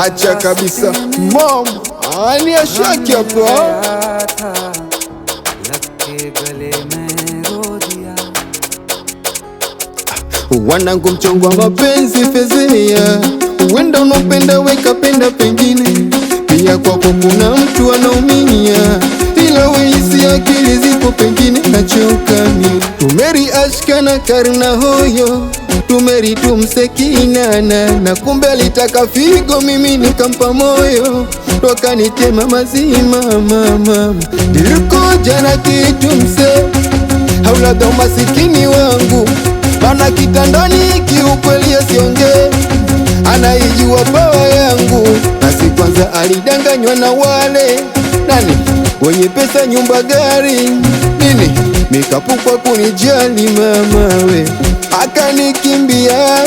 acha kabisa mom, ani ashaki hapa. Wanangu mchongo wa mapenzi fezea, uenda unopenda weka penda pengine, pia kwako kuna mtu anaumia, ila weisi akili zipo pengine nachokani. Tumeri ashkana karna hoyo, tumeri tumsekinana, na kumbe alitaka figo mimi nikampa moyo, toka nitema mazima mama. Nilikuja na kitu mse, haulada umasikini wangu, mana kitandani kiukweli asionge, anaijua pawa yangu, nasi kwanza alidanganywa na wale nani wenye pesa nyumba gari nini, mikapukwa kunijali mama we, akanikimbia.